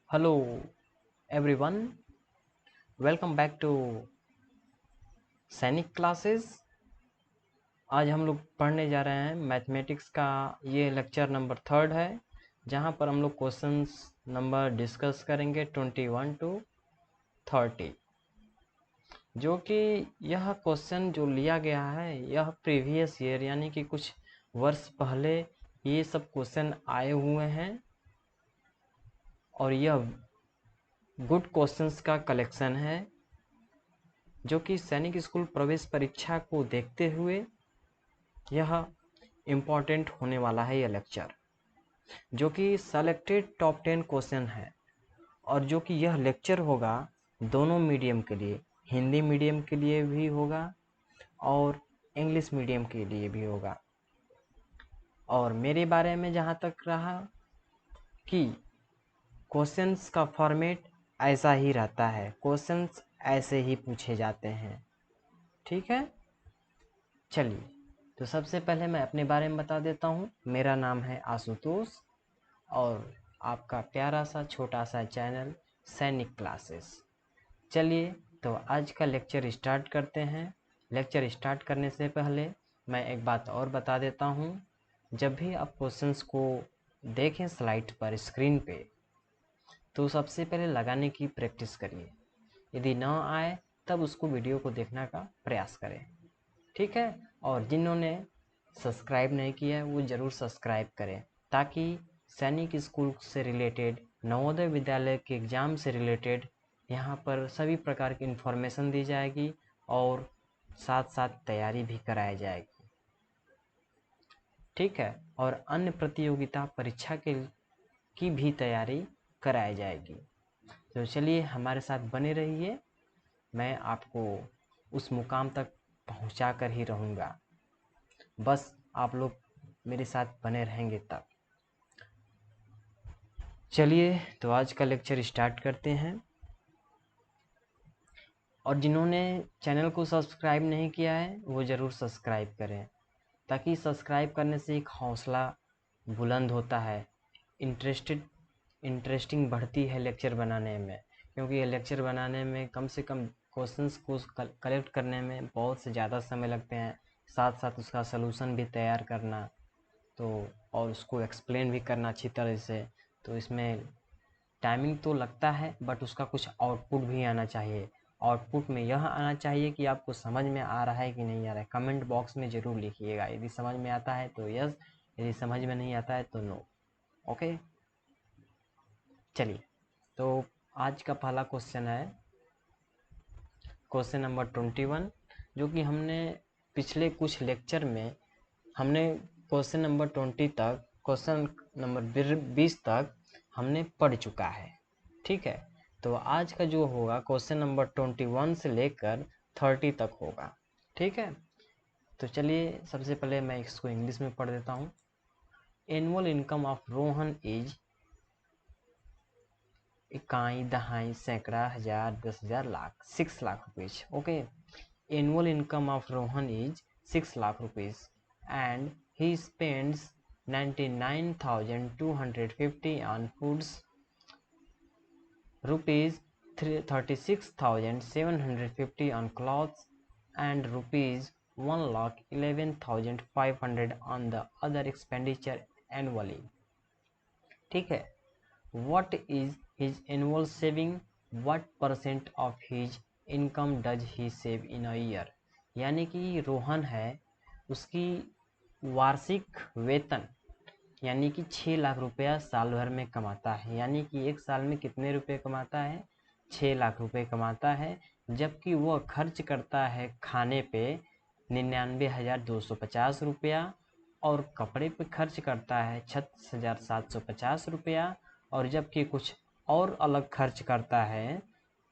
Hello everyone, welcome back to Sainik classes. आज हम लोग पढ़ने जा रहे हैं मैथमेटिक्स का। ये लेक्चर नंबर 3 है, जहां पर हम लोग क्वेश्चंस नंबर डिस्कस करेंगे 21 टू 30। जो कि यह क्वेश्चन जो लिया गया है यह प्रीवियस ईयर यानी कि कुछ वर्ष पहले ये सब क्वेश्चन आए हुए हैं और यह गुड क्वेश्चंस का कलेक्शन है जो कि सैनिक स्कूल प्रवेश परीक्षा को देखते हुए यह इम्पॉर्टेंट होने वाला है। यह लेक्चर जो कि सेलेक्टेड टॉप 10 क्वेश्चन है और जो कि यह लेक्चर होगा दोनों मीडियम के लिए, हिंदी मीडियम के लिए भी होगा और इंग्लिश मीडियम के लिए भी होगा। और मेरे बारे में जहाँ तक रहा कि क्वेश्चंस का फॉर्मेट ऐसा ही रहता है, क्वेश्चंस ऐसे ही पूछे जाते हैं। ठीक है, चलिए तो सबसे पहले मैं अपने बारे में बता देता हूँ। मेरा नाम है आशुतोष और आपका प्यारा सा छोटा सा चैनल सैनिक क्लासेस। चलिए तो आज का लेक्चर स्टार्ट करते हैं। लेक्चर स्टार्ट करने से पहले मैं एक बात और बता देता हूँ। जब भी आप क्वेश्चंस को देखें स्लाइड पर, स्क्रीन पे, तो सबसे पहले लगाने की प्रैक्टिस करिए। यदि ना आए तब उसको वीडियो को देखने का प्रयास करें। ठीक है, और जिन्होंने सब्सक्राइब नहीं किया है वो ज़रूर सब्सक्राइब करें ताकि सैनिक स्कूल से रिलेटेड, नवोदय विद्यालय के एग्ज़ाम से रिलेटेड यहाँ पर सभी प्रकार की इन्फॉर्मेशन दी जाएगी और साथ साथ तैयारी भी कराई जाएगी। ठीक है, और अन्य प्रतियोगिता परीक्षा की भी तैयारी कराई जाएगी। तो चलिए हमारे साथ बने रहिए, मैं आपको उस मुकाम तक पहुंचा कर ही रहूँगा। बस आप लोग मेरे साथ बने रहेंगे तब। चलिए तो आज का लेक्चर स्टार्ट करते हैं। और जिन्होंने चैनल को सब्सक्राइब नहीं किया है वो ज़रूर सब्सक्राइब करें ताकि सब्सक्राइब करने से एक हौसला बुलंद होता है, इंटरेस्टिंग बढ़ती है लेक्चर बनाने में। क्योंकि ये लेक्चर बनाने में कम से कम क्वेश्चंस को कलेक्ट करने में बहुत से ज़्यादा समय लगते हैं, साथ साथ उसका सलूशन भी तैयार करना, तो और उसको एक्सप्लेन भी करना अच्छी तरह से। तो इसमें टाइमिंग तो लगता है बट उसका कुछ आउटपुट भी आना चाहिए। आउटपुट में यह आना चाहिए कि आपको समझ में आ रहा है कि नहीं आ रहा है। कमेंट बॉक्स में ज़रूर लिखिएगा, यदि समझ में आता है तो यस, यदि समझ में नहीं आता है तो नो। ओके, चलिए तो आज का पहला क्वेश्चन है क्वेश्चन नंबर 21, जो कि हमने पिछले कुछ लेक्चर में हमने क्वेश्चन नंबर 20 तक, क्वेश्चन नंबर 20 तक हमने पढ़ चुका है। ठीक है, तो आज का जो होगा क्वेश्चन नंबर 21 से लेकर 30 तक होगा। ठीक है, तो चलिए सबसे पहले मैं इसको इंग्लिश में पढ़ देता हूँ। Annual income of Rohan is, इकाई, दहाई, सैकड़ा, हजार, 10,000, lakh, 6 lakh rupees. Okay, annual income of Rohan is 6 lakh rupees and he spends 99,250 on foods, rupees 36,750 on clothes, and rupees 1,11,500 on the other expenditure annually. ठीक है, what is his annual saving, what percent of his income does he save in a year। यानी कि रोहन है, उसकी वार्षिक वेतन यानी कि 6 लाख रुपया साल भर में कमाता है। यानी कि एक साल में कितने रुपए कमाता है? 6 लाख रुपए कमाता है। जबकि वह खर्च करता है खाने पे 99,250 रुपया और कपड़े पे खर्च करता है 36,750 रुपया, और जबकि कुछ और अलग खर्च करता है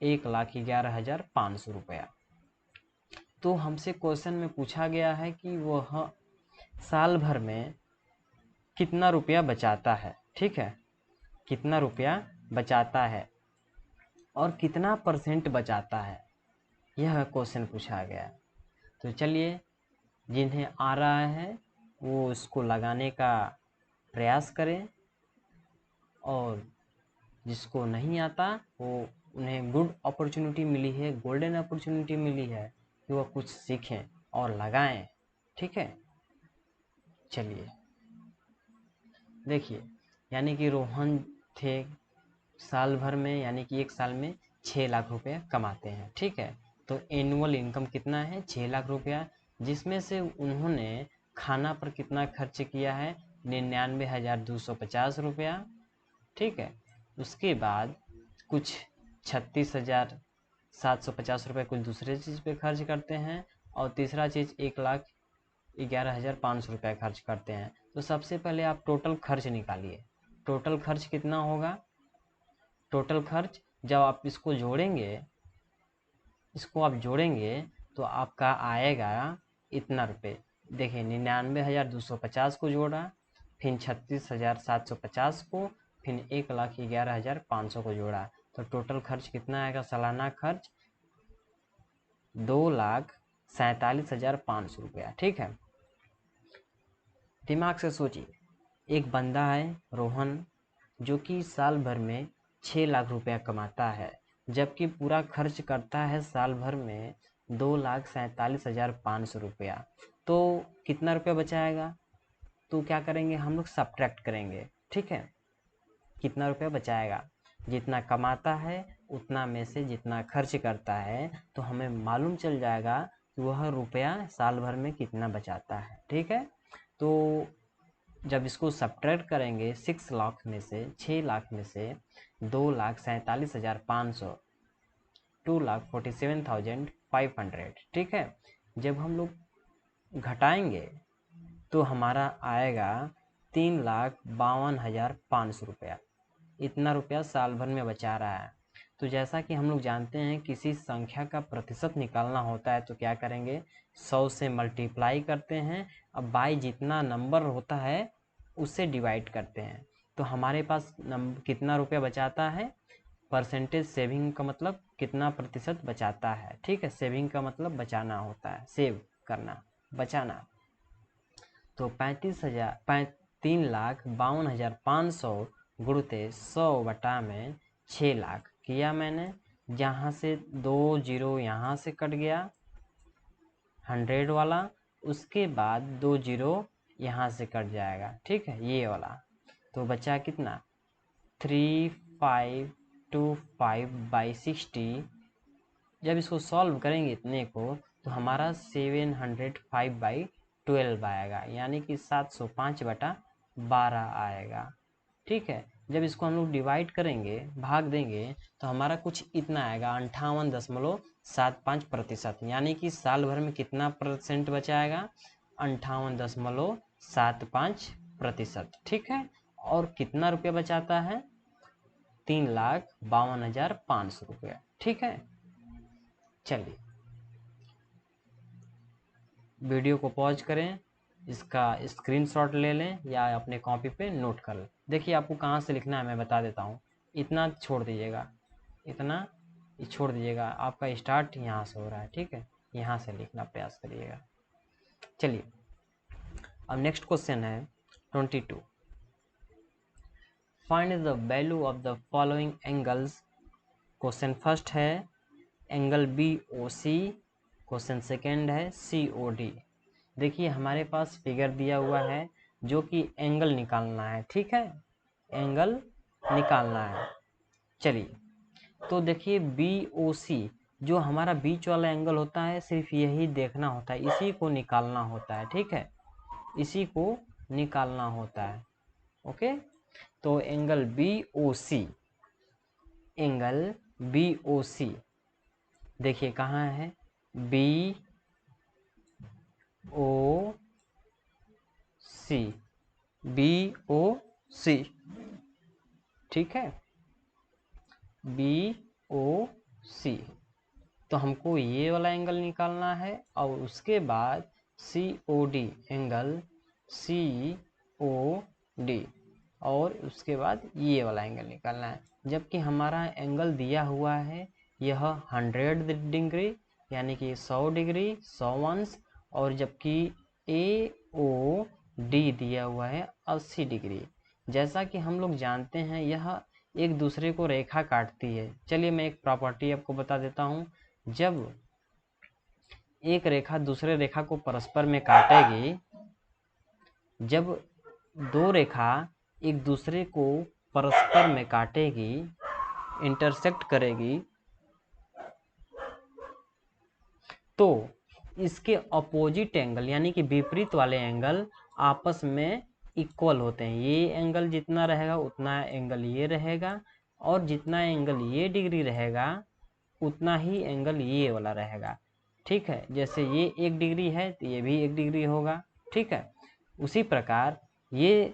1,11,500 रुपया। तो हमसे क्वेश्चन में पूछा गया है कि वह साल भर में कितना रुपया बचाता है। ठीक है, कितना रुपया बचाता है और कितना परसेंट बचाता है, यह क्वेश्चन पूछा गया। तो चलिए जिन्हें आ रहा है वो इसको लगाने का प्रयास करें और जिसको नहीं आता वो उन्हें गुड अपॉर्चुनिटी मिली है, गोल्डन अपॉर्चुनिटी मिली है कि वह कुछ सीखें और लगाएं। ठीक है, चलिए देखिए, यानी कि रोहन थे साल भर में, यानी कि एक साल में 6 लाख रुपया कमाते हैं। ठीक है, तो एनुअल इनकम कितना है? 6 लाख रुपया, जिसमें से उन्होंने खाना पर कितना खर्च किया है? 99,250 रुपया। ठीक है, उसके बाद कुछ 36,750 रुपये कुछ दूसरे चीज़ पे खर्च करते हैं, और तीसरा चीज़ 1,11,500 रुपये खर्च करते हैं। तो सबसे पहले आप टोटल खर्च निकालिए। टोटल खर्च कितना होगा? टोटल खर्च जब आप इसको जोड़ेंगे, तो आपका आएगा इतना रुपये। देखिए 99,250 को जोड़ा, फिर 36,750 को, फिर 1,11,500 को जोड़ा, तो टोटल खर्च कितना आएगा? सालाना खर्च 2,47,500 रुपया। ठीक है, दिमाग से सोचिए, एक बंदा है रोहन, जो कि साल भर में 6 लाख रुपया कमाता है, जबकि पूरा खर्च करता है साल भर में 2,47,500 रुपया। तो कितना रुपया बचाएगा? तो क्या करेंगे हम लोग? सब्ट्रैक्ट करेंगे। ठीक है, कितना रुपया बचाएगा? जितना कमाता है उतना में से जितना खर्च करता है, तो हमें मालूम चल जाएगा कि वह रुपया साल भर में कितना बचाता है। ठीक है, तो जब इसको सब्ट्रैक्ट करेंगे 6 लाख में से, 6 लाख में से 2,47,500, 2,47,500। ठीक है, जब हम लोग घटाएंगे तो हमारा आएगा 3,52,500 रुपया। इतना रुपया साल भर में बचा रहा है। तो जैसा कि हम लोग जानते हैं, किसी संख्या का प्रतिशत निकालना होता है तो क्या करेंगे? 100 से मल्टीप्लाई करते हैं, अब बाई जितना नंबर होता है उससे डिवाइड करते हैं। तो हमारे पास कितना रुपया बचाता है? परसेंटेज सेविंग का मतलब कितना प्रतिशत बचाता है। ठीक है, सेविंग का मतलब बचाना होता है, सेव करना, बचाना। तो 3,52,500 गुणते 100 बटा में 6 लाख किया मैंने। जहाँ से 2 जीरो यहाँ से कट गया 100 वाला, उसके बाद 2 जीरो यहाँ से कट जाएगा। ठीक है, ये वाला, तो बचा कितना? 3,525/60। जब इसको सॉल्व करेंगे इतने को, तो हमारा 705/12 आएगा, यानी कि 705/12 आएगा। ठीक है, जब इसको हम लोग डिवाइड करेंगे, भाग देंगे, तो हमारा कुछ इतना आएगा 58.75%, यानी कि साल भर में कितना परसेंट बचाएगा? 58.75%। ठीक है, और कितना रुपया बचाता है? 3,52,500 रुपया। ठीक है, चलिए वीडियो को पॉज करें, इसका स्क्रीनशॉट ले लें या अपने कॉपी पे नोट कर लें। देखिए आपको कहाँ से लिखना है मैं बता देता हूँ। इतना छोड़ दीजिएगा, इतना छोड़ दीजिएगा, आपका स्टार्ट यहाँ से हो रहा है। ठीक है, यहाँ से लिखना प्रयास करिएगा। चलिए अब नेक्स्ट क्वेश्चन है 22। Find the value of the following angles. Question first है एंगल BOC, क्वेश्चन सेकेंड है COD। देखिए हमारे पास फिगर दिया हुआ है जो कि एंगल निकालना है। ठीक है, एंगल निकालना है। चलिए तो देखिए BOC जो हमारा बीच वाला एंगल होता है, सिर्फ यही देखना होता है, इसी को निकालना होता है। ठीक है, इसी को निकालना होता है। ओके, तो एंगल BOC, एंगल BOC देखिए कहाँ है? BOC, ठीक है, BOC। तो हमको ये वाला एंगल निकालना है, और उसके बाद COD, एंगल COD, और उसके बाद ये वाला एंगल निकालना है। जबकि हमारा एंगल दिया हुआ है यह 100 डिग्री, यानी कि 100 डिग्री 100 अंश, और जबकि AOD दिया हुआ है 80 डिग्री। जैसा कि हम लोग जानते हैं यह एक दूसरे को रेखा काटती है। चलिए मैं एक प्रॉपर्टी आपको बता देता हूँ। जब एक रेखा दूसरे रेखा को परस्पर में काटेगी, जब दो रेखा एक दूसरे को परस्पर में काटेगी, इंटरसेक्ट करेगी, तो इसके अपोजिट एंगल यानी कि विपरीत वाले एंगल आपस में इक्वल होते हैं। ये एंगल जितना रहेगा उतना एंगल ये रहेगा, और जितना एंगल ये डिग्री रहेगा उतना ही एंगल ये वाला रहेगा। ठीक है, जैसे ये 1 डिग्री है तो ये भी 1 डिग्री होगा। ठीक है, उसी प्रकार ये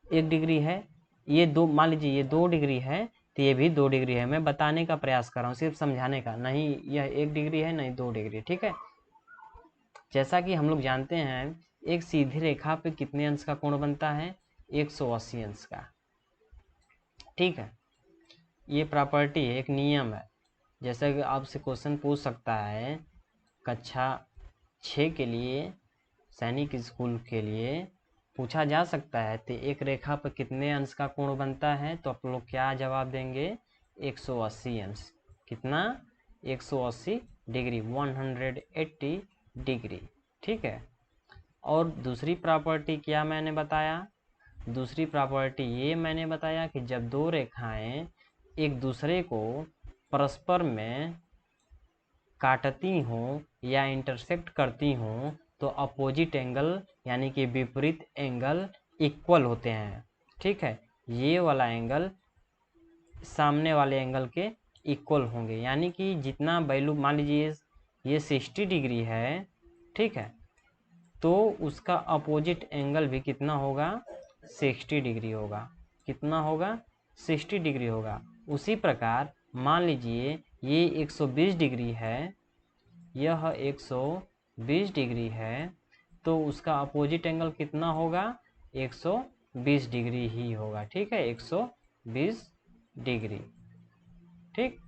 1 डिग्री है, ये दो, मान लीजिए ये 2 डिग्री है तो ये भी 2 डिग्री है। मैं बताने का प्रयास कर रहा हूँ, सिर्फ समझाने का नहीं। यह 1 डिग्री है नहीं 2 डिग्री। ठीक है, जैसा कि हम लोग जानते हैं एक सीधी रेखा पे कितने अंश का कोण बनता है, 180 अंश का। ठीक है, ये प्रॉपर्टी है, एक नियम है। जैसा कि आपसे क्वेश्चन पूछ सकता है कक्षा 6 के लिए, सैनिक स्कूल के लिए पूछा जा सकता है, तो एक रेखा पर कितने अंश का कोण बनता है, तो आप लोग क्या जवाब देंगे, 180 अंश। कितना, 180 डिग्री, 180 डिग्री। ठीक है, और दूसरी प्रॉपर्टी क्या मैंने बताया, दूसरी प्रॉपर्टी ये मैंने बताया कि जब दो रेखाएं एक दूसरे को परस्पर में काटती हों या इंटरसेक्ट करती हों तो अपोजिट एंगल यानी कि विपरीत एंगल इक्वल होते हैं। ठीक है, ये वाला एंगल सामने वाले एंगल के इक्वल होंगे, यानी कि जितना वैल्यू, मान लीजिए ये 60 डिग्री है। ठीक है, तो उसका अपोजिट एंगल भी कितना होगा, 60 डिग्री होगा। कितना होगा, 60 डिग्री होगा। उसी प्रकार मान लीजिए ये 120 डिग्री है, यह 120 डिग्री है, तो उसका अपोजिट एंगल कितना होगा, 120 डिग्री ही होगा। ठीक है, 120 डिग्री। ठीक,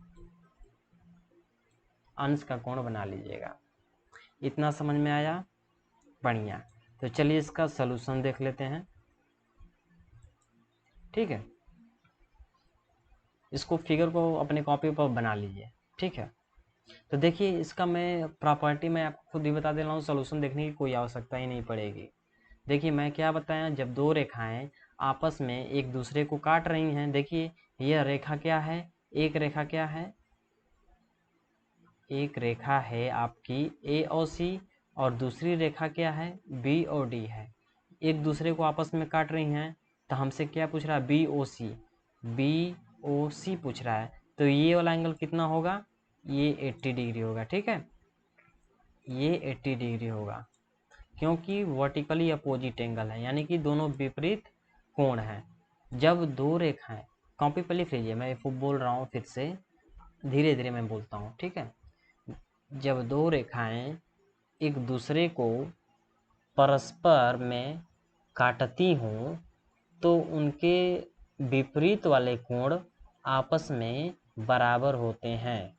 अंश का कोण बना लीजिएगा। इतना समझ में आया, बढ़िया। तो चलिए इसका सलूशन देख लेते हैं। ठीक है, इसको फिगर को अपने कॉपी पर बना लीजिए। ठीक है, तो देखिए इसका मैं प्रॉपर्टी में आपको खुद ही बता दे रहा हूँ, सॉल्यूशन देखने की कोई आवश्यकता ही नहीं पड़ेगी। देखिए मैं क्या बताया, जब दो रेखाएं आपस में एक दूसरे को काट रही हैं, देखिए यह रेखा क्या है, एक रेखा क्या है, एक रेखा है आपकी ए और सी, और दूसरी रेखा क्या है, बी और डी है। एक दूसरे को आपस में काट रही हैं, तो हमसे क्या पूछ रहा है, बी ओ सी, बी ओ सी पूछ रहा है। तो ये वाला एंगल कितना होगा, ये 80 डिग्री होगा। ठीक है, ये 80 डिग्री होगा, क्योंकि वर्टिकली अपोजिट एंगल है, यानी कि दोनों विपरीत कोण हैं। जब दो रेखाएं, कॉपी पर लिख लीजिए, मैं बोल रहा हूँ फिर से, धीरे धीरे मैं बोलता हूँ। ठीक है, जब दो रेखाएं एक दूसरे को परस्पर में काटती हों तो उनके विपरीत वाले कोण आपस में बराबर होते हैं।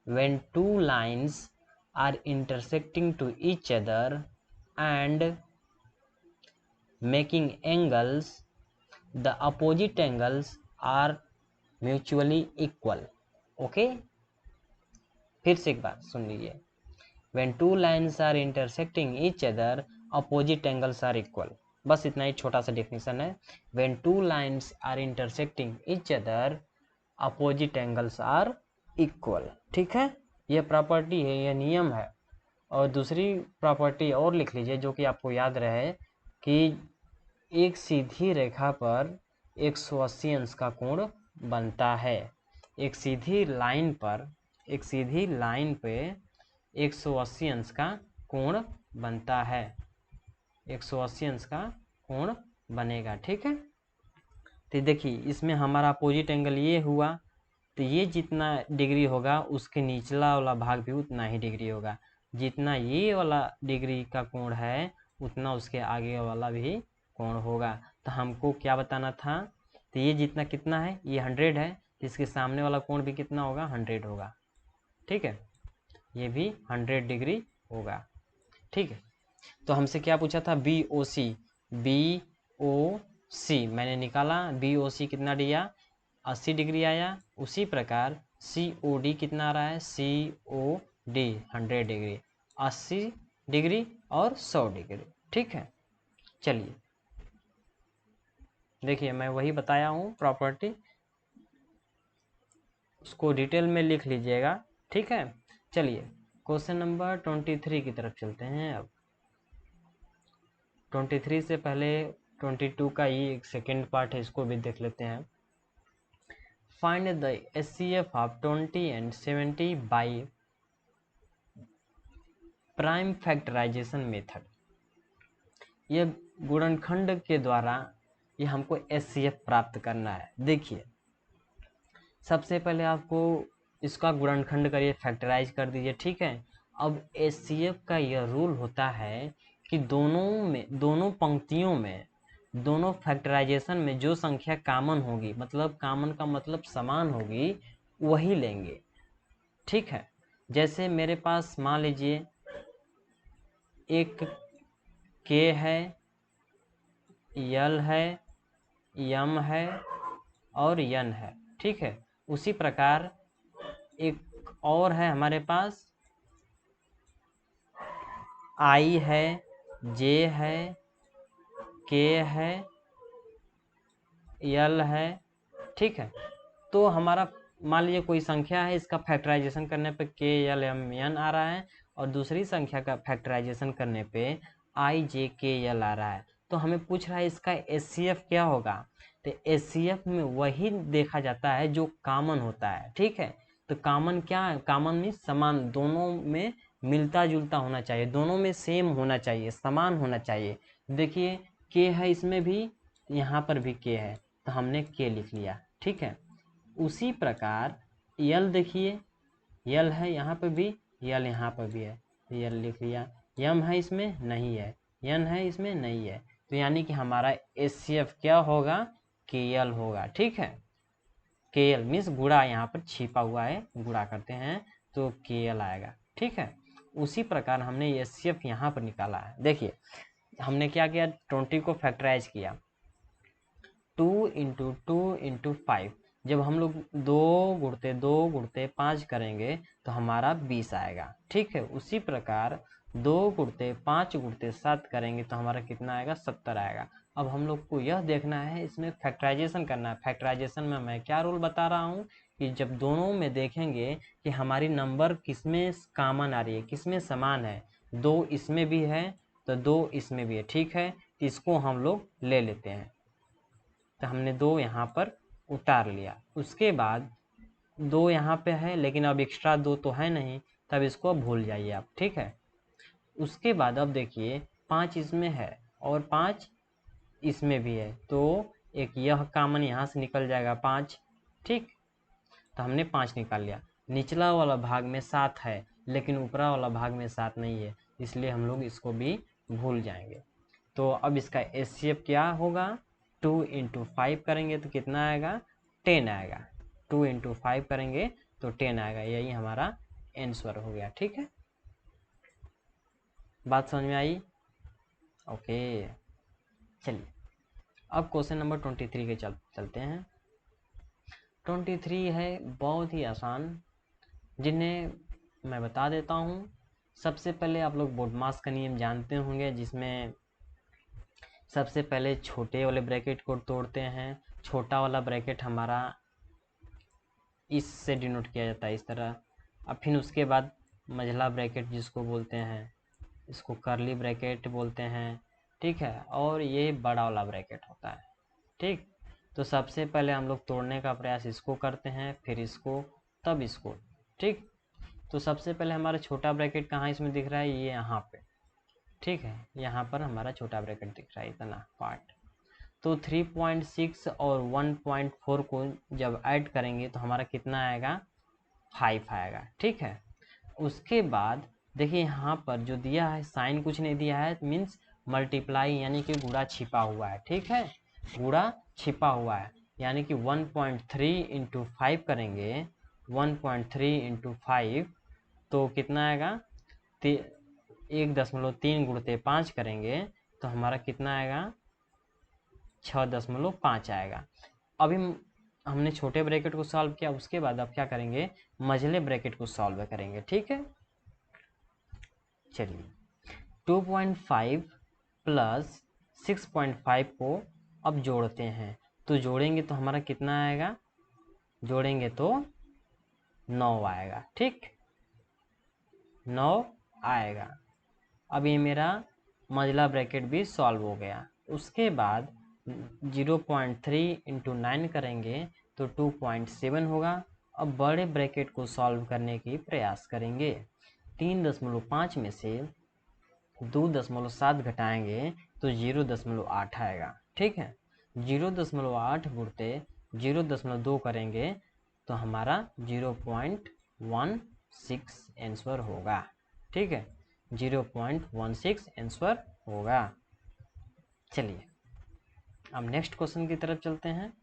When two lines are intersecting to each other and making angles, the opposite angles are mutually equal. Okay, फिर से एक बार सुन लीजिए। When two lines are intersecting each other, opposite angles are equal. बस इतना ही छोटा सा डेफिनेशन है। When two lines are intersecting each other, opposite angles are equal. ठीक है, यह प्रॉपर्टी है, यह नियम है। और दूसरी प्रॉपर्टी और लिख लीजिए जो कि आपको याद रहे, कि एक सीधी रेखा पर 180 अंश का कोण बनता है। एक सीधी लाइन पर, एक सीधी लाइन पे 180 अंश का कोण बनता है, 180 अंश का कोण बनेगा। ठीक है, तो देखिए इसमें हमारा अपोजिट एंगल ये हुआ, तो ये जितना डिग्री होगा उसके निचला वाला भाग भी उतना ही डिग्री होगा। जितना ये वाला डिग्री का कोण है उतना उसके आगे वाला भी कोण होगा। तो हमको क्या बताना था, तो ये जितना कितना है, ये 100 है, तो इसके सामने वाला कोण भी कितना होगा, 100 होगा। ठीक है, ये भी 100 डिग्री होगा। ठीक है, तो हमसे क्या पूछा था, बी ओ सी, बी ओ सी मैंने निकाला, बी ओ सी कितना दिया, 80 डिग्री आया। उसी प्रकार COD कितना आ रहा है, COD 100 डिग्री, 80 डिग्री और 100 डिग्री। ठीक है, चलिए देखिए मैं वही बताया हूँ प्रॉपर्टी, उसको डिटेल में लिख लीजिएगा। ठीक है, चलिए क्वेश्चन नंबर 23 की तरफ चलते हैं। अब 23 से पहले 22 का ही एक सेकेंड पार्ट है, इसको भी देख लेते हैं। Find the HCF of 20 and 70 by prime factorization method. ये गुणनखंड के द्वारा ये हमको HCF प्राप्त करना है। देखिए सबसे पहले आपको इसका गुणनखंड करिए, फैक्टराइज कर दीजिए। ठीक है, अब HCF का यह रूल होता है कि दोनों पंक्तियों में, दोनों फैक्टराइजेशन में जो संख्या कॉमन होगी, मतलब कॉमन का मतलब समान होगी, वही लेंगे। ठीक है, जैसे मेरे पास मान लीजिए एक K है, L है, M है और N है। ठीक है, उसी प्रकार एक और है हमारे पास I है, J है, K है, L है। ठीक है, तो हमारा मान लीजिए कोई संख्या है, इसका फैक्टराइजेशन करने पे K L M N आ रहा है, और दूसरी संख्या का फैक्टराइजेशन करने पे I J K L आ रहा है। तो हमें पूछ रहा है इसका HCF क्या होगा। तो HCF में वही देखा जाता है जो कॉमन होता है। ठीक है, तो कॉमन क्या है, कॉमन मीन्स समान, दोनों में मिलता जुलता होना चाहिए, दोनों में सेम होना चाहिए, समान होना चाहिए। देखिए K है, इसमें भी, यहाँ पर भी K है, तो हमने K लिख लिया। ठीक है, उसी प्रकार L देखिए, L है यहाँ पर भी, L यहाँ पर भी है, L लिख लिया। M है इसमें नहीं है, N है इसमें नहीं है, तो यानी कि हमारा HCF क्या होगा, KL होगा। ठीक है, KL मीन्स गुणा यहाँ पर छिपा हुआ है, गुणा करते हैं तो KL आएगा। ठीक है, उसी प्रकार हमने HCF यहाँ पर निकाला है। देखिए हमने क्या किया, 20 को फैक्टराइज किया, 2 × 2 × 5, जब हम लोग 2 × 5 करेंगे तो हमारा 20 आएगा। ठीक है, उसी प्रकार 2 × 5 × 7 करेंगे तो हमारा कितना आएगा, 70 आएगा। अब हम लोग को यह देखना है, इसमें फैक्टराइजेशन करना है। फैक्टराइजेशन में मैं क्या रूल बता रहा हूँ कि जब दोनों में देखेंगे कि हमारी नंबर किसमें कॉमन आ रही है, किसमें समान है, 2 इसमें भी है तो 2 इसमें भी है। ठीक है, इसको हम लोग ले लेते हैं, तो हमने 2 यहाँ पर उतार लिया। उसके बाद 2 यहाँ पे है, लेकिन अब एक्स्ट्रा 2 तो है नहीं, तब इसको भूल जाइए आप। ठीक है, उसके बाद अब देखिए 5 इसमें है और 5 इसमें भी है, तो एक यह कॉमन यहाँ से निकल जाएगा 5। ठीक, तो हमने 5 निकाल लिया। निचला वाला भाग में 7 है, लेकिन ऊपरा वाला भाग में 7 नहीं है, इसलिए हम लोग इसको भी भूल जाएंगे। तो अब इसका HCF क्या होगा, 2 × 5 करेंगे तो कितना आएगा, 10 आएगा। 2 × 5 करेंगे तो 10 आएगा, यही हमारा आंसर हो गया। ठीक है, बात समझ में आई। ओके, चलिए अब क्वेश्चन नंबर 23 के चलते हैं। 23 है बहुत ही आसान, जिन्हें मैं बता देता हूँ। सबसे पहले आप लोग बोडमास का नियम जानते होंगे, जिसमें सबसे पहले छोटे वाले ब्रैकेट को तोड़ते हैं। छोटा वाला ब्रैकेट हमारा इससे डिनोट किया जाता है, इस तरह। अब फिर उसके बाद मझला ब्रैकेट जिसको बोलते हैं, इसको करली ब्रैकेट बोलते हैं। ठीक है, और ये बड़ा वाला ब्रैकेट होता है। ठीक, तो सबसे पहले हम लोग तोड़ने का प्रयास इसको करते हैं, फिर इसको, तब इसको। ठीक, तो सबसे पहले हमारा छोटा ब्रैकेट कहाँ इसमें दिख रहा है, ये यहाँ पे। ठीक है, यहाँ पर हमारा छोटा ब्रैकेट दिख रहा है, इतना पार्ट। तो 3.6 और 1.4 को जब ऐड करेंगे तो हमारा कितना आएगा, 5 आएगा। ठीक है, उसके बाद देखिए यहाँ पर जो दिया है साइन कुछ नहीं दिया है, मीन्स मल्टीप्लाई यानी कि गुणा छिपा हुआ है। ठीक है, गुणा छिपा हुआ है, यानी कि 1.3 × 5 करेंगे, 1.3 × 5 तो कितना आएगा, 1.3 × 5 करेंगे तो हमारा कितना आएगा, 6.5 आएगा। अभी हमने छोटे ब्रैकेट को सॉल्व किया, उसके बाद अब क्या करेंगे, मझले ब्रैकेट को सॉल्व करेंगे। ठीक है, चलिए 2.5 प्लस 6.5 को अब जोड़ते हैं, तो जोड़ेंगे तो हमारा कितना आएगा, जोड़ेंगे तो 9 आएगा। ठीक, 9 आएगा। अब ये मेरा मझला ब्रैकेट भी सॉल्व हो गया। उसके बाद 0.3 इंटू 9 करेंगे तो 2.7 होगा। अब बड़े ब्रैकेट को सॉल्व करने की प्रयास करेंगे। 3.5 में से 2.7 घटाएंगे तो 0.8 आएगा। ठीक है, 0.8 गुणते 0.2 करेंगे तो हमारा 0.16 आंसर होगा। ठीक है, 0.16 आंसर होगा। चलिए अब नेक्स्ट क्वेश्चन की तरफ चलते हैं।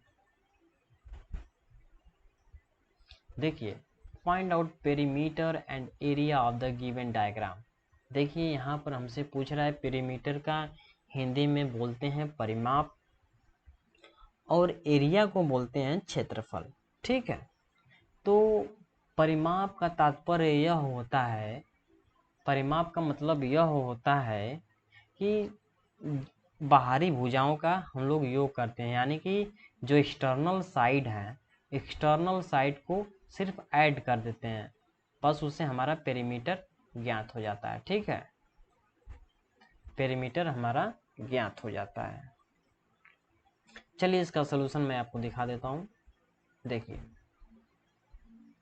देखिए, find out perimeter and area of the given diagram. देखिए यहाँ पर हमसे पूछ रहा है, पेरीमीटर का हिंदी में बोलते हैं परिमाप और एरिया को बोलते हैं क्षेत्रफल। ठीक है, तो परिमाप का तात्पर्य यह होता है, परिमाप का मतलब यह होता है कि बाहरी भुजाओं का हम लोग योग करते हैं, यानी कि जो एक्सटर्नल साइड है, एक्सटर्नल साइड को सिर्फ ऐड कर देते हैं, बस उससे हमारा पेरीमीटर ज्ञात हो जाता है। ठीक है, पेरीमीटर हमारा ज्ञात हो जाता है। चलिए इसका सलूशन मैं आपको दिखा देता हूँ। देखिए,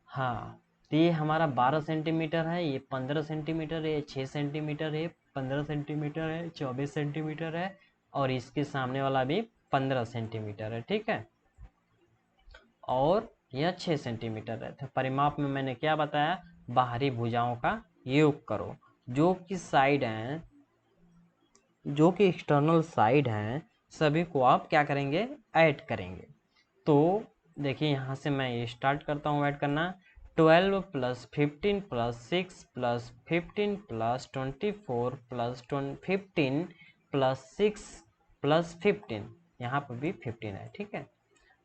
हाँ, तो ये हमारा 12 सेंटीमीटर है, ये 15 सेंटीमीटर है, 6 सेंटीमीटर है, 15 सेंटीमीटर है, 24 सेंटीमीटर है, और इसके सामने वाला भी 15 सेंटीमीटर है। ठीक है, और यह 6 सेंटीमीटर है। तो परिमाप में मैंने क्या बताया, बाहरी भुजाओं का योग करो, जो कि साइड हैं, जो कि एक्सटर्नल साइड हैं, सभी को आप क्या करेंगे, ऐड करेंगे। तो देखिए यहाँ से मैं ये स्टार्ट करता हूँ ऐड करना। 12 plus 15 plus 6 plus 15 plus 24 plus 15 plus 6 plus 15, यहाँ पर भी 15 है। ठीक है,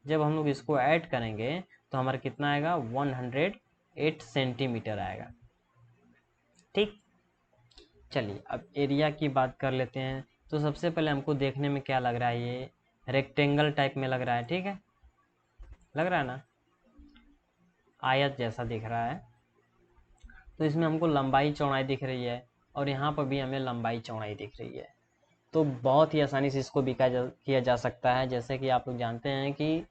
जब हम लोग इसको ऐड करेंगे तो हमारा कितना आएगा, 108 सेंटीमीटर आएगा। ठीक, चलिए अब एरिया की बात कर लेते हैं। तो सबसे पहले हमको देखने में क्या लग रहा है, ये रेक्टेंगल टाइप में लग रहा है। ठीक है, लग रहा है ना, आयत जैसा दिख रहा है। तो इसमें हमको लंबाई चौड़ाई दिख रही है, और यहाँ पर भी हमें लंबाई चौड़ाई दिख रही है। तो बहुत ही आसानी से इसको भी किया जा सकता है। जैसे कि आप लोग जानते हैं कि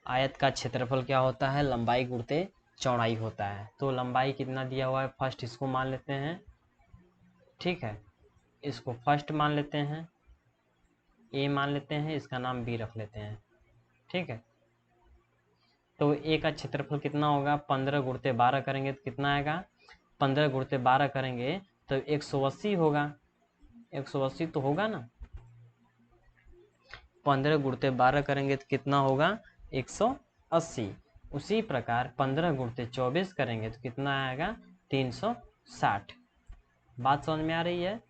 आयत का क्षेत्रफल क्या होता है, लंबाई गुणते चौड़ाई होता है। तो लंबाई कितना दिया हुआ है, फर्स्ट इसको मान लेते हैं। ठीक है, इसको फर्स्ट मान लेते हैं, ए मान लेते हैं, इसका नाम बी रख लेते हैं। ठीक है, तो ए का क्षेत्रफल कितना होगा, 15 गुणते 12 करेंगे तो कितना आएगा, 15 गुणते 12 करेंगे तो 180 होगा। 180 तो होगा ना, 15 गुणते 12 करेंगे तो कितना होगा, 180। उसी प्रकार 15 गुणते 24 करेंगे तो कितना आएगा, 360। बात समझ में आ रही है।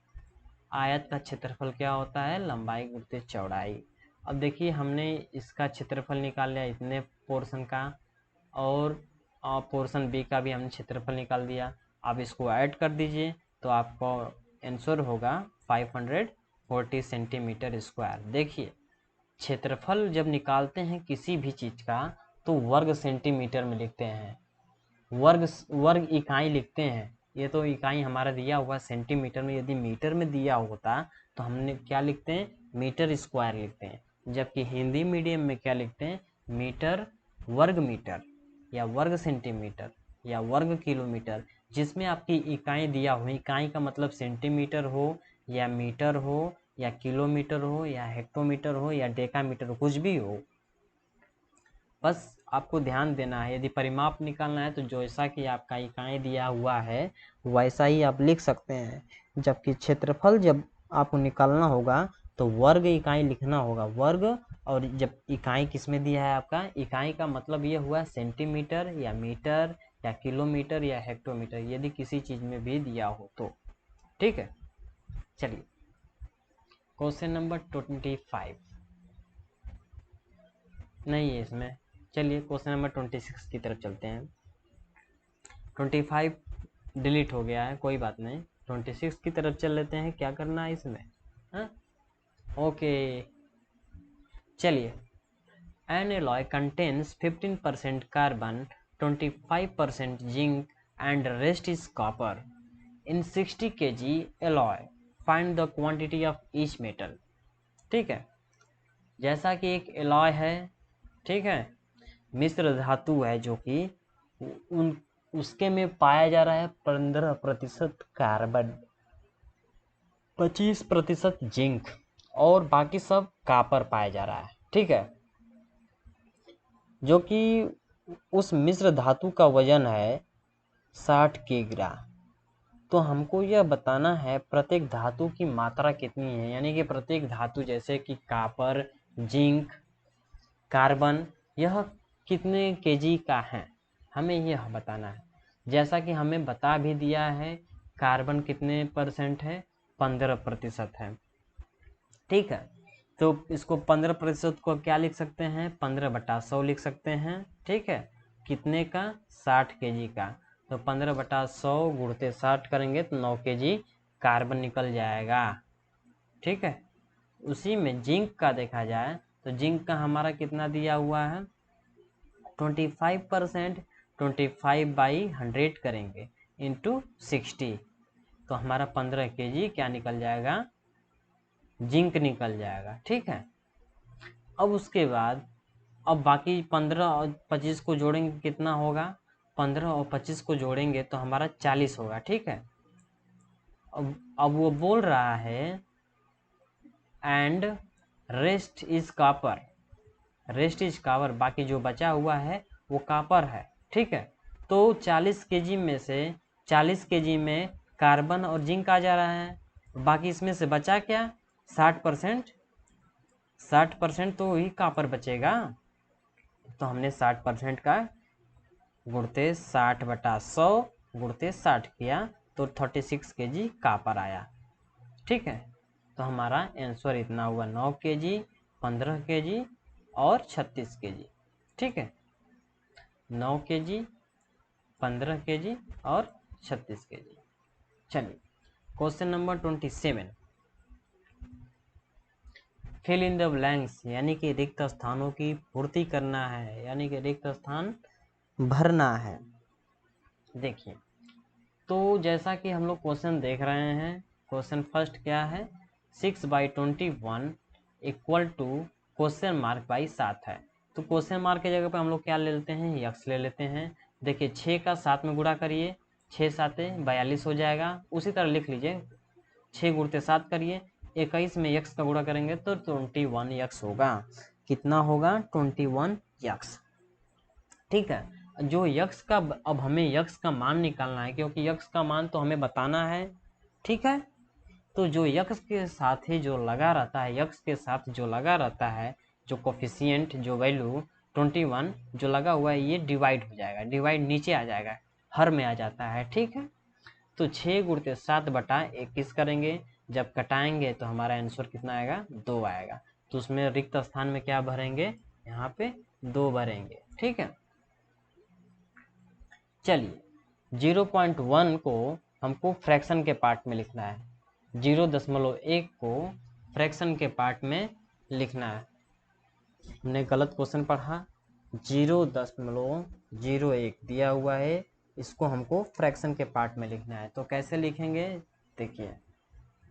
आयत का क्षेत्रफल क्या होता है, लंबाई गुणते चौड़ाई। अब देखिए हमने इसका क्षेत्रफल निकाल लिया इतने पोर्शन का, और पोर्शन बी का भी हमने क्षेत्रफल निकाल दिया। आप इसको ऐड कर दीजिए तो आपको आंसर होगा 540 सेंटीमीटर स्क्वायर। देखिए, क्षेत्रफल जब निकालते हैं किसी भी चीज़ का तो वर्ग सेंटीमीटर में लिखते हैं, वर्ग इकाई लिखते हैं। ये तो इकाई हमारा दिया हुआ सेंटीमीटर में, यदि मीटर में दिया होता तो हमने क्या लिखते हैं, मीटर स्क्वायर लिखते हैं। जबकि हिंदी मीडियम में क्या लिखते हैं, मीटर, वर्ग मीटर, या वर्ग सेंटीमीटर, या वर्ग किलोमीटर, जिसमें आपकी इकाई दिया हो। इकाई का मतलब सेंटीमीटर हो, या मीटर हो, या किलोमीटर हो, या हेक्टोमीटर हो, या डेकामीटर हो, कुछ भी हो, बस आपको ध्यान देना है। यदि परिमाप निकालना है तो जैसा कि आपका इकाई दिया हुआ है वैसा ही आप लिख सकते हैं। जबकि क्षेत्रफल जब आपको निकालना होगा तो वर्ग इकाई लिखना होगा, वर्ग। और जब इकाई किसमें दिया है, आपका इकाई का मतलब ये हुआ सेंटीमीटर, या मीटर, या किलोमीटर, या हेक्टोमीटर, यदि किसी चीज़ में भी दिया हो तो। ठीक है, चलिए क्वेश्चन नंबर 25 नहीं है इसमें, चलिए क्वेश्चन नंबर 26 की तरफ चलते हैं। 25 डिलीट हो गया है, कोई बात नहीं, 26 की तरफ चल लेते हैं। क्या करना है इसमें? हाँ, ओके, चलिए। An alloy contains 15% carbon, 25% zinc and rest is copper. In 60 kg alloy, find the quantity of each metal. ठीक है, जैसा कि एक एलॉय है, ठीक है, मिश्र धातु है, जो कि उन उसके में पाया जा रहा है 15% कार्बन, 25% जिंक और बाकी सब कॉपर पाया जा रहा है। ठीक है, जो कि उस मिश्र धातु का वजन है 60 किग्रा। तो हमको यह बताना है प्रत्येक धातु की मात्रा कितनी है, यानी कि प्रत्येक धातु जैसे कि कॉपर, जिंक, कार्बन, यह कितने केजी का है, हमें यह बताना है। जैसा कि हमें बता भी दिया है, कार्बन कितने परसेंट है, 15% है। ठीक है, तो इसको 15% को क्या लिख सकते हैं, 15/100 लिख सकते हैं। ठीक है, कितने का, 60 केजी का। तो 15/100 गुणते 60 करेंगे तो 9 केजी कार्बन निकल जाएगा। ठीक है, उसी में जिंक का देखा जाए तो जिंक का हमारा कितना दिया हुआ है, 25%, 25/100 करेंगे इंटू 60, तो हमारा 15 केजी क्या निकल जाएगा, जिंक निकल जाएगा। ठीक है, अब उसके बाद अब बाकी 15 और 25 को जोड़ेंगे, कितना होगा, 15 और 25 को जोड़ेंगे तो हमारा 40 होगा। ठीक है, अब वो बोल रहा है and rest is copper, rest is copper, बाकी जो बचा हुआ है वो कॉपर है। ठीक है, तो 40 केजी में से 40 केजी में कार्बन और जिंक आ जा रहा है, बाकी इसमें से बचा क्या, 60%, 60% तो वही कॉपर बचेगा। तो हमने 60% का गुणते 60/100 गुणते 60 किया तो 36 केजी कॉपर आया। ठीक है, तो हमारा आंसर इतना हुआ, 9 केजी, 15 केजी और 36 केजी। ठीक है, 9 केजी, 15 केजी और 36 केजी। चलिए question number 27, fill in the blanks, यानी कि रिक्त स्थानों की पूर्ति करना है, यानी कि रिक्त स्थान भरना है। देखिए, तो जैसा कि हम लोग क्वेश्चन देख रहे हैं, क्वेश्चन फर्स्ट क्या है, 6/21 equal to question mark by 7 है। तो क्वेश्चन मार्क की जगह पे हम लोग क्या ले लेते हैं, यक्स ले लेते हैं। देखिए 6 का 7 में गुणा करिए, 6 7 42 हो जाएगा। उसी तरह लिख लीजिए, 6 गुणते 7 करिए, 21 में यक्स का गुणा करेंगे तो 21 यक्स होगा। कितना होगा, 21 यक्स। ठीक है, जो यक्स का, अब हमें यक्स का मान निकालना है, क्योंकि यक्स का मान तो हमें बताना है। ठीक है, तो जो यक्स के साथ ही जो लगा रहता है, यक्स के साथ जो लगा रहता है, जो कोफिशिएंट, जो वैल्यू 21 जो लगा हुआ है, ये डिवाइड हो जाएगा, डिवाइड नीचे आ जाएगा, हर में आ जाता है। ठीक है, तो 6 गुणते 7/21 करेंगे, जब कटाएंगे तो हमारा आंसर कितना आएगा, 2 आएगा। तो उसमें रिक्त स्थान में क्या भरेंगे, यहाँ पे 2 भरेंगे। ठीक है, चलिए 0.1 को हमको फ्रैक्शन के पार्ट में लिखना है, 0.1 को फ्रैक्शन के पार्ट में लिखना है। हमने गलत क्वेश्चन पढ़ा, 0.01 दिया हुआ है, इसको हमको फ्रैक्शन के पार्ट में लिखना है। तो कैसे लिखेंगे, देखिए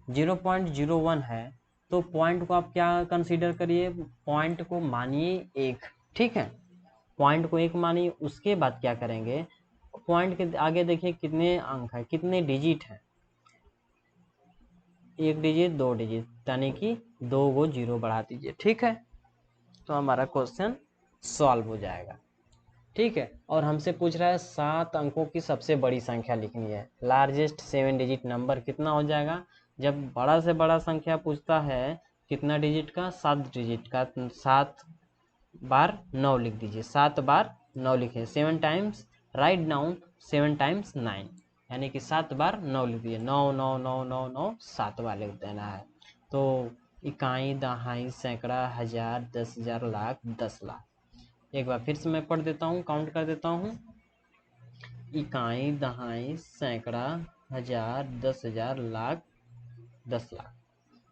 0.01 है, तो पॉइंट को आप क्या कंसीडर करिए, पॉइंट को मानिए 1। ठीक है, पॉइंट को 1 मानिए, उसके बाद क्या करेंगे, पॉइंट के आगे देखिए कितने अंक है, कितने डिजिट है, 1 डिजिट, 2 डिजिट, यानी कि 2 को 0 बढ़ा दीजिए। ठीक है, तो हमारा क्वेश्चन सॉल्व हो जाएगा। ठीक है, और हमसे पूछ रहा है 7 अंकों की सबसे बड़ी संख्या लिखनी है, लार्जेस्ट 7 डिजिट नंबर कितना हो जाएगा। जब बड़ा से बड़ा संख्या पूछता है कितना डिजिट का, 7 डिजिट का, 7 बार 9 लिख दीजिए, 7 बार 9 लिखिए, 7 टाइम्स राइट डाउन 7 टाइम्स 9, यानी कि 7 बार 9 लिख दीजिए, 9 9 9 9 9 7 बार लिख देना है। तो इकाई, दहाई, सैकड़ा, हजार, 10,000, लाख, 10 लाख। एक बार फिर से मैं पढ़ देता हूँ, काउंट कर देता हूँ। इकाई, दहाई, सैकड़ा, हजार, 10,000, लाख, 10 लाख,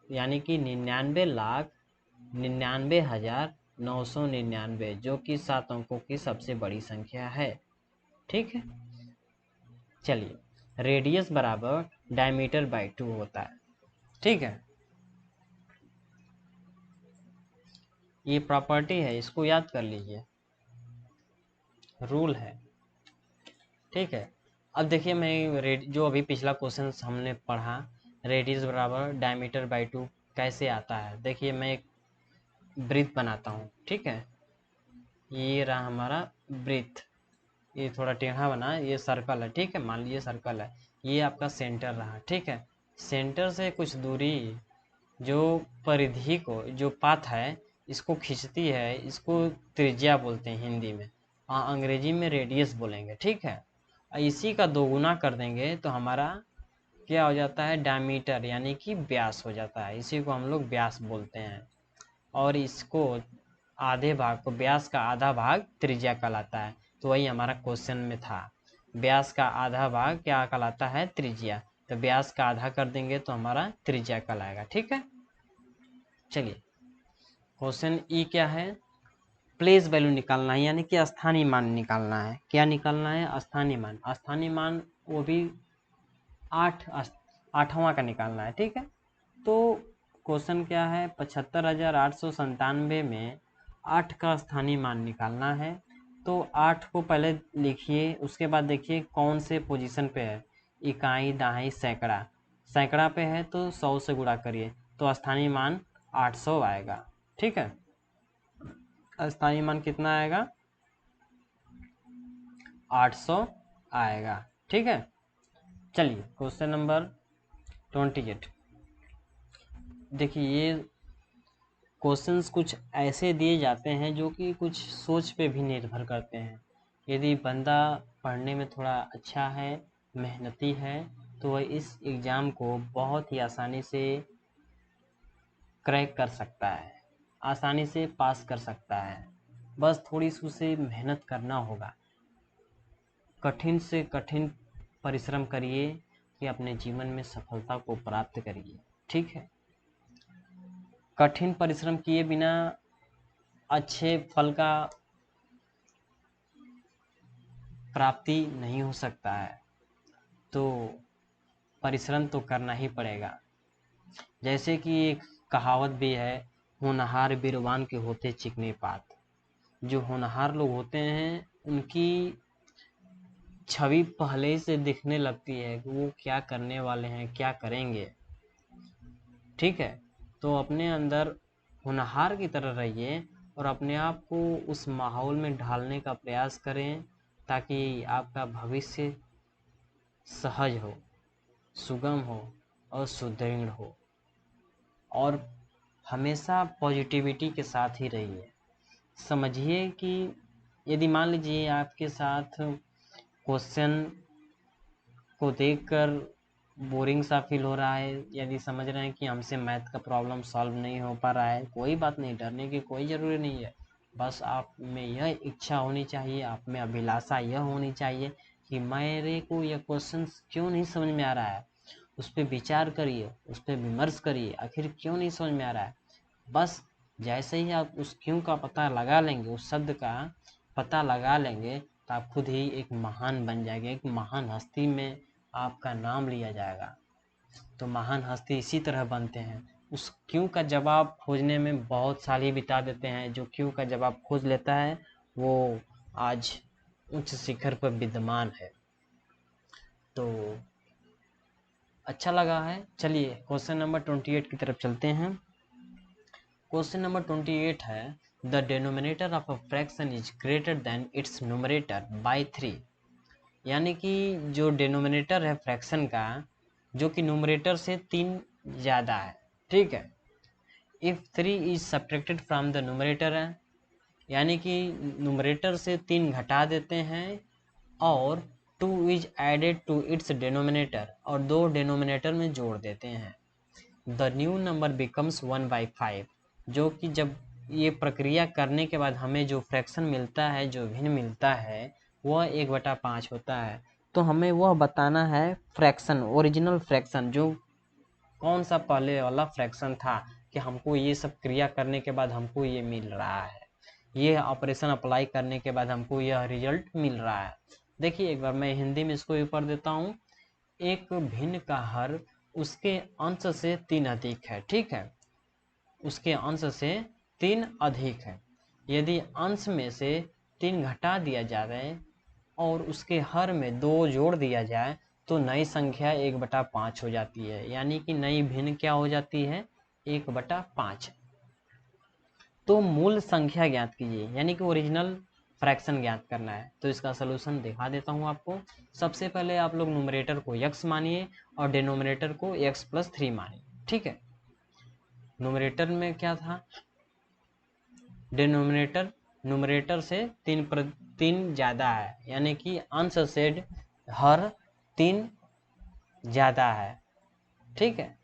यानी कि 99,99,999, जो कि 7 अंकों की सबसे बड़ी संख्या है। ठीक है, चलिए, रेडियस बराबर डायमीटर बाई 2 होता है। ठीक है, ये प्रॉपर्टी है, इसको याद कर लीजिए, रूल है। ठीक है, अब देखिए, मैं जो अभी पिछला क्वेश्चन हमने पढ़ा, रेडियस बराबर डायमीटर बाई 2 कैसे आता है। देखिए, मैं एक वृत्त बनाता हूँ। ठीक है, ये रहा हमारा वृत्त, ये थोड़ा टेढ़ा बना है, ये सर्कल है। ठीक है, मान लीजिए सर्कल है, ये आपका सेंटर रहा। ठीक है, सेंटर से कुछ दूरी जो परिधि को, जो पाथ है, इसको खींचती है, इसको त्रिज्या बोलते हैं हिंदी में, अंग्रेजी में रेडियस बोलेंगे। ठीक है, इसी का दोगुना कर देंगे तो हमारा क्या हो जाता है, डायमीटर, यानी कि व्यास हो जाता है। इसी को हम लोग व्यास बोलते हैं। और इसको आधे भाग को, व्यास का आधा भाग त्रिज्या कहलाता है। तो वही हमारा क्वेश्चन में था, व्यास का आधा भाग क्या कहलाता है, त्रिज्या। तो व्यास का आधा कर देंगे तो हमारा त्रिज्या कहलाएगा। ठीक है, चलिए, क्वेश्चन ई क्या है, प्लेस वैल्यू निकालना है, यानी कि स्थानीय मान निकालना है। क्या निकालना है, स्थानीय मान। स्थानीय मान वो भी 8वां का निकालना है। ठीक है, तो क्वेश्चन क्या है, 75,897 में 8 का स्थानीय मान निकालना है। तो 8 को पहले लिखिए, उसके बाद देखिए कौन से पोजीशन पे है, इकाई, दहाई, सैकड़ा। सैकड़ा पे है तो 100 से गुणा करिए, तो स्थानीय मान 800 आएगा। ठीक है, स्थानीय मान कितना आएगा, 800 आएगा। ठीक है, चलिए, क्वेश्चन नंबर 28। देखिए, ये क्वेश्चंस कुछ ऐसे दिए जाते हैं जो कि कुछ सोच पे भी निर्भर करते हैं। यदि बंदा पढ़ने में थोड़ा अच्छा है, मेहनती है, तो वह इस एग्ज़ाम को बहुत ही आसानी से क्रैक कर सकता है, आसानी से पास कर सकता है। बस थोड़ी सी उसे मेहनत करना होगा, कठिन से कठिन परिश्रम करिए कि अपने जीवन में सफलता को प्राप्त करिए। ठीक है, कठिन परिश्रम किए बिना अच्छे फल का प्राप्ति नहीं हो सकता है, तो परिश्रम तो करना ही पड़ेगा। जैसे कि एक कहावत भी है, होनहार बिरवान के होते चिकने पात। जो होनहार लोग होते हैं, उनकी छवि पहले से दिखने लगती है कि वो क्या करने वाले हैं, क्या करेंगे। ठीक है, तो अपने अंदर होनहार की तरह रहिए और अपने आप को उस माहौल में ढालने का प्रयास करें, ताकि आपका भविष्य सहज हो, सुगम हो और सुदृढ़ हो। और हमेशा पॉजिटिविटी के साथ ही रहिए। समझिए कि यदि मान लीजिए आपके साथ क्वेश्चन को देखकर बोरिंग सा फील हो रहा है, यदि समझ रहे हैं कि हमसे मैथ का प्रॉब्लम सॉल्व नहीं हो पा रहा है, कोई बात नहीं, डरने की कोई ज़रूरी नहीं है। बस आप में यह इच्छा होनी चाहिए, आप में अभिलाषा यह होनी चाहिए कि मेरे को यह क्वेश्चन क्यों नहीं समझ में आ रहा है। उस पर विचार करिए, उस पर विमर्श करिए, आखिर क्यों नहीं समझ में आ रहा है। बस जैसे ही आप उस क्यों का पता लगा लेंगे, उस शब्द का पता लगा लेंगे, तो आप खुद ही एक महान बन जाएंगे, एक महान हस्ती में आपका नाम लिया जाएगा। तो महान हस्ती इसी तरह बनते हैं, उस क्यों का जवाब खोजने में बहुत साल ही बिता देते हैं। जो क्यों का जवाब खोज लेता है, वो आज उच्च शिखर पर विद्यमान है। तो अच्छा लगा है। चलिए, क्वेश्चन नंबर 28 की तरफ चलते हैं। क्वेश्चन नंबर 28 है, the denominator of a fraction is greater than it's numerator bye 3। यानी कि जो डिनोमिनेटर है फ्रैक्शन का, जो कि न्यूमरेटर से 3 ज़्यादा है। ठीक है, if 3 is subtracted from the numerator है, यानी कि न्यूमरेटर से 3 घटा देते हैं, और 2 is added to its denominator, और 2 डिनोमिनेटर में जोड़ देते हैं। द न्यू नंबर बिकम्स 1/5, जो कि जब ये प्रक्रिया करने के बाद हमें जो फ्रैक्शन मिलता है, जो भिन्न मिलता है, वह 1/5 होता है। तो हमें वह बताना है फ्रैक्शन, ओरिजिनल फ्रैक्शन, जो कौन सा पहले वाला फ्रैक्शन था कि हमको ये सब क्रिया करने के बाद हमको ये मिल रहा है, ये ऑपरेशन अप्लाई करने के बाद हमको यह रिजल्ट मिल रहा है। देखिए एक बार मैं हिंदी में इसको भी पढ़ देता हूँ। एक भिन्न का हर उसके अंश से 3 अधिक है, ठीक है, उसके अंश से 3 अधिक है। यदि अंश में से 3 घटा दिया जाए और उसके हर में 2 जोड़ दिया जाए तो नई संख्या 1/5 हो जाती है, यानी कि नई भिन्न क्या हो जाती है, 1/5। तो मूल संख्या ज्ञात कीजिए, यानी कि ओरिजिनल फ्रैक्शन ज्ञात करना है। तो इसका सलूशन दिखा देता हूँ आपको। सबसे पहले आप लोग न्यूमरेटर को x मानिए और डिनोमिनेटर को x+3 मानिए, ठीक है। न्यूमरेटर में क्या था, डिनोमिनेटर न्यूमरेटर से 3 ज़्यादा है, यानी कि अंश से हर 3 ज़्यादा है, ठीक है।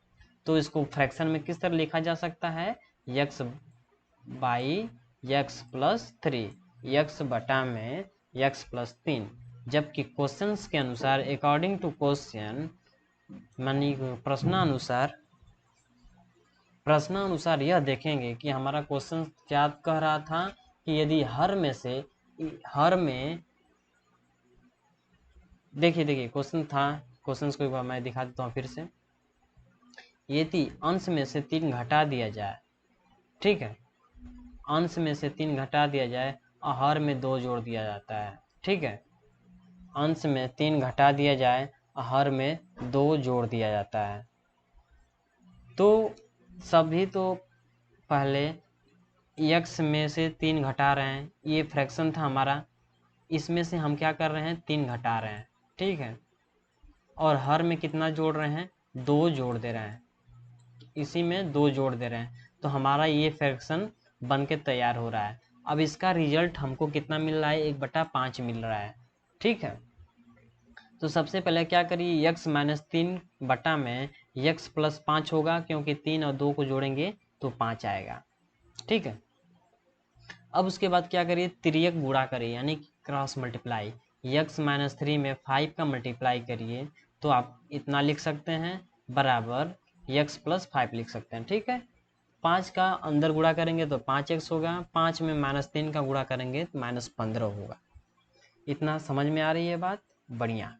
तो इसको फ्रैक्शन में किस तरह लिखा जा सकता है, x/x+3, x बटा में x+3। जबकि क्वेश्चंस के अनुसार, अकॉर्डिंग टू क्वेश्चन, मानी प्रश्नानुसार यह देखेंगे कि हमारा क्वेश्चन क्या कह रहा था कि यदि हर में देखिए क्वेश्चन था, क्वेश्चन को एक बार मैं दिखा देता हूँ फिर से। यदि अंश में से 3 घटा दिया जाए, ठीक है, अंश में से 3 घटा दिया जाए और हर में 2 जोड़ दिया जाता है, ठीक है, अंश में 3 घटा दिया जाए और हर में 2 जोड़ दिया जाता है। तो सभी तो पहले x में से 3 घटा रहे हैं, ये फ्रैक्शन था हमारा, इसमें से हम क्या कर रहे हैं, 3 घटा रहे हैं, ठीक है, और हर में कितना जोड़ रहे हैं, 2 जोड़ दे रहे हैं, इसी में 2 जोड़ दे रहे हैं। तो हमारा ये फ्रैक्शन बन के तैयार हो रहा है। अब इसका रिजल्ट हमको कितना मिल रहा है, 1/5 मिल रहा है, ठीक है। तो सबसे पहले क्या करिए, x-3 बटा में x+5 होगा, क्योंकि 3 और 2 को जोड़ेंगे तो 5 आएगा, ठीक है। अब उसके बाद क्या करिए, तिर्यक गुणा करिए, यानी क्रॉस मल्टीप्लाई। x-3 में 5 का मल्टीप्लाई करिए तो आप इतना लिख सकते हैं, बराबर x+5 लिख सकते हैं, ठीक है। 5 का अंदर गुणा करेंगे तो 5x होगा, 5 में -3 का गुणा करेंगे तो -15 होगा। इतना समझ में आ रही है बात, बढ़िया।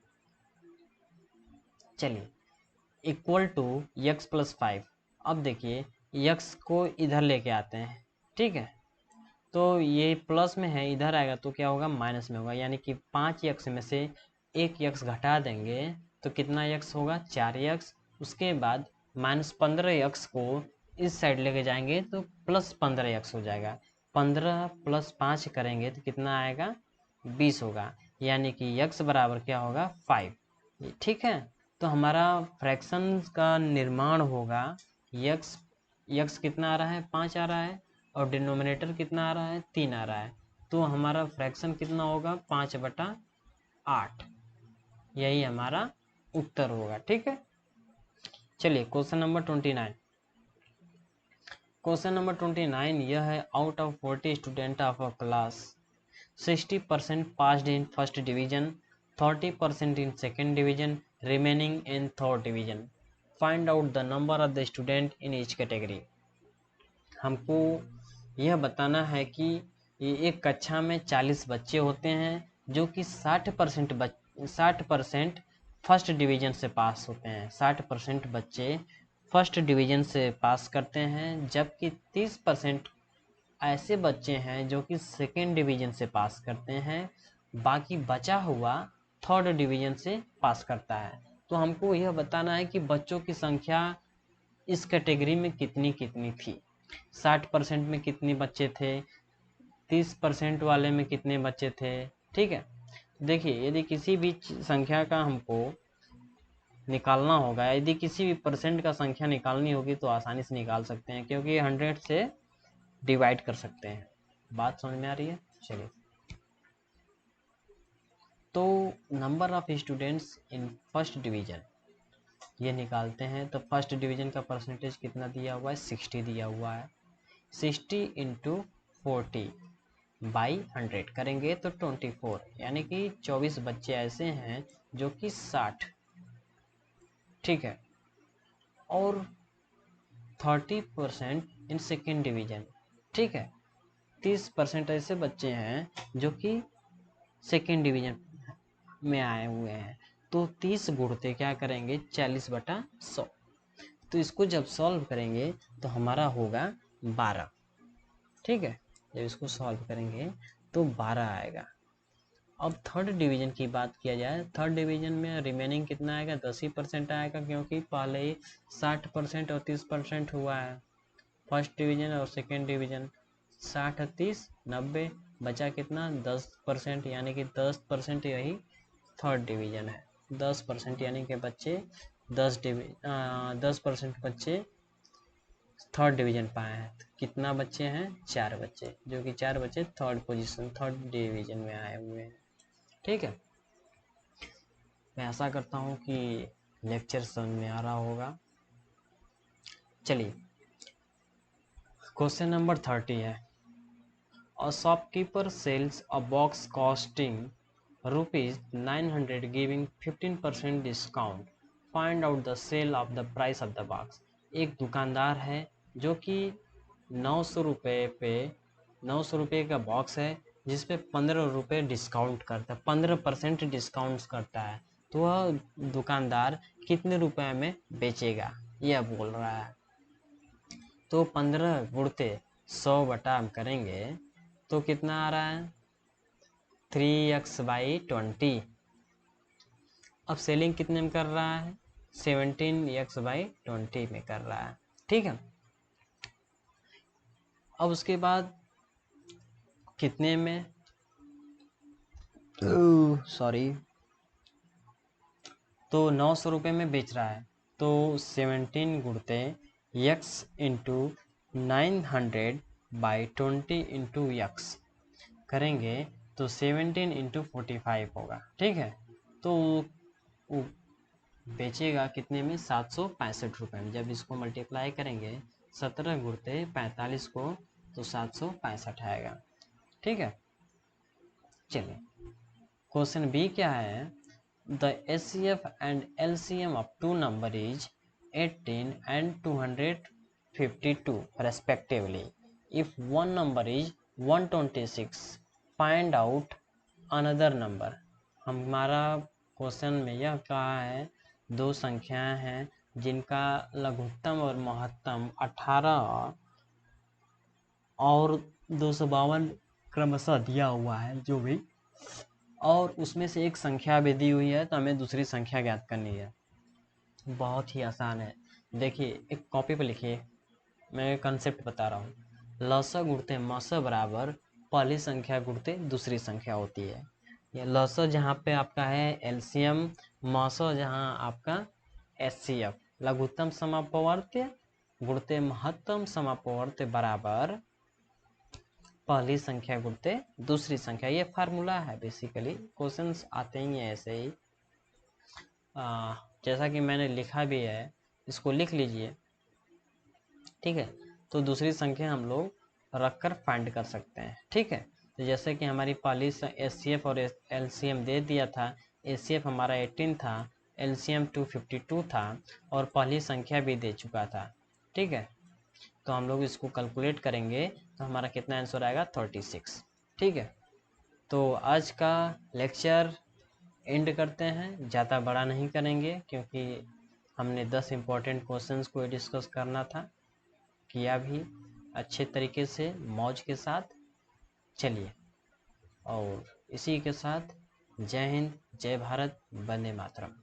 चलिए, इक्वल टू x+5। अब देखिए x को इधर लेके आते हैं, ठीक है, तो ये प्लस में है, इधर आएगा तो क्या होगा, माइनस में होगा, यानी कि 5x में से 1x घटा देंगे तो कितना x होगा, 4x। उसके बाद -15x को इस साइड लेके जाएंगे तो +15x हो जाएगा। 15 + 5 करेंगे तो कितना आएगा, 20 होगा, यानी कि x बराबर क्या होगा, 5, ठीक है। तो हमारा फ्रैक्शन का निर्माण होगा, x कितना आ रहा है, 5 आ रहा है, और डिनोमिनेटर कितना आ रहा है, 3 आ रहा है। तो हमारा फ्रैक्शन कितना होगा, 5/8। यही हमारा उत्तर होगा, ठीक है। चलिए क्वेश्चन नंबर 29। क्वेश्चन नंबर 29 यह है, out of 40 student of a class 60% passed in first division, 30% in second division, remaining in third division. Find out the number of the student in each category. हमको यह बताना है कि ये एक कक्षा में 40 बच्चे होते हैं जो कि 60% फर्स्ट डिवीजन से पास होते हैं, 60% बच्चे फर्स्ट डिवीजन से पास करते हैं, जबकि 30% ऐसे बच्चे हैं जो कि सेकेंड डिवीजन से पास करते हैं, बाकी बचा हुआ थर्ड डिवीजन से पास करता है। तो हमको यह बताना है कि बच्चों की संख्या इस कैटेगरी में कितनी कितनी थी, 60% में कितने बच्चे थे, 30% वाले में कितने बच्चे थे, ठीक है। देखिए यदि किसी भी संख्या का हमको निकालना होगा, यदि किसी भी परसेंट का संख्या निकालनी होगी तो आसानी से निकाल सकते हैं, क्योंकि 100 से डिवाइड कर सकते हैं। बात समझ में आ रही है, चलिए। तो number of students in first division ये निकालते हैं। तो फर्स्ट डिवीजन का परसेंटेज कितना दिया हुआ है, 60 दिया हुआ है। 60 इंटू 40 बाई 100 करेंगे तो 24, यानी कि 24 बच्चे ऐसे हैं जो कि 60, ठीक है, और 30% इन सेकेंड डिवीजन, ठीक है, 30% ऐसे बच्चे हैं जो कि सेकेंड डिवीजन में आए हुए हैं। तो 30 गुणते क्या करेंगे 40/100। तो इसको जब सॉल्व करेंगे तो हमारा होगा 12, ठीक है, जब इसको सॉल्व करेंगे तो 12 आएगा। अब थर्ड डिवीजन की बात किया जाए, थर्ड डिवीजन में रिमेनिंग कितना आएगा 10% आएगा, क्योंकि पहले ही 60% और 30% हुआ है। फर्स्ट डिवीजन और सेकेंड डिवीजन 60 30 90, बचा कितना 10%, यानी कि 10% यही थर्ड डिवीजन है। 10% यानी कि बच्चे 10% बच्चे थर्ड डिवीजन पाए हैं। तो कितना बच्चे हैं 4 बच्चे, जो कि 4 बच्चे थर्ड पोजीशन थर्ड डिवीजन में आए हुए हैं, ठीक है। मैं आशा करता हूँ कि लेक्चर समझ में आ रहा होगा। चलिए क्वेश्चन नंबर 30 है। A shopkeeper sells a box costing ₹900 giving 15% discount, find out the sale of the price of the box. एक दुकानदार है जो कि 900 रुपये का बॉक्स है जिस पे 15 रुपये डिस्काउंट करता है, 15% डिस्काउंट करता है। तो वह दुकानदार कितने रुपए में बेचेगा यह बोल रहा है। तो 15 गुणते 100 बटा हम करेंगे तो कितना आ रहा है 3x/20। अब सेलिंग कितने में कर रहा है 17x/20 में कर रहा है, ठीक है। अब उसके बाद कितने में सॉरी तो 900 रुपये में बेच रहा है। तो 17 गुणते x इंटू 900/20 इंटू x करेंगे तो 17 इंटू 45 होगा, ठीक है। तो वो बेचेगा कितने में 765 रुपये में। जब इसको मल्टीप्लाई करेंगे 17 गुणते 45 को तो 765 आएगा, ठीक है। चलिए क्वेश्चन बी क्या है। The HCF and LCM of two number is 18 and 252 respectively. If one number is 126, find out another number. हमारा क्वेश्चन में यह कहा है दो संख्याएं हैं जिनका लघुत्तम और महत्तम 18 और 252 क्रमशः दिया हुआ है जो भी, और उसमें से एक संख्या भी दी हुई है तो हमें दूसरी संख्या ज्ञात करनी है। बहुत ही आसान है, देखिए एक कॉपी पे लिखिए, मैं कंसेप्ट बता रहा हूँ। लसा गुणते मसा बराबर पहली संख्या गुणते दूसरी संख्या होती है। ये लसा जहाँ पे आपका है एलसीएम, मसा जहाँ आपका एचसीएफ, लघुत्तम समापवर्त्य गुणते महत्तम समापवर्त्य बराबर पहली संख्या गुणते दूसरी संख्या। ये फार्मूला है, बेसिकली क्वेश्चंस आते ही हैं ऐसे ही। जैसा कि मैंने लिखा भी है, इसको लिख लीजिए, ठीक है। तो दूसरी संख्या हम लोग रखकर फाइंड कर सकते हैं, ठीक है। तो जैसे कि हमारी पहली एचसीएफ और एलसीएम दे दिया था। एचसीएफ हमारा 18 था, एलसीएम 252 था और पहली संख्या भी दे चुका था, ठीक है। तो हम लोग इसको कैलकुलेट करेंगे तो हमारा कितना आंसर आएगा 36, ठीक है। तो आज का लेक्चर एंड करते हैं, ज़्यादा बड़ा नहीं करेंगे क्योंकि हमने 10 इम्पोर्टेंट क्वेश्चंस को डिस्कस करना था, किया भी अच्छे तरीके से मौज के साथ। चलिए, और इसी के साथ जय हिंद, जय भारत, वंदे मातरम।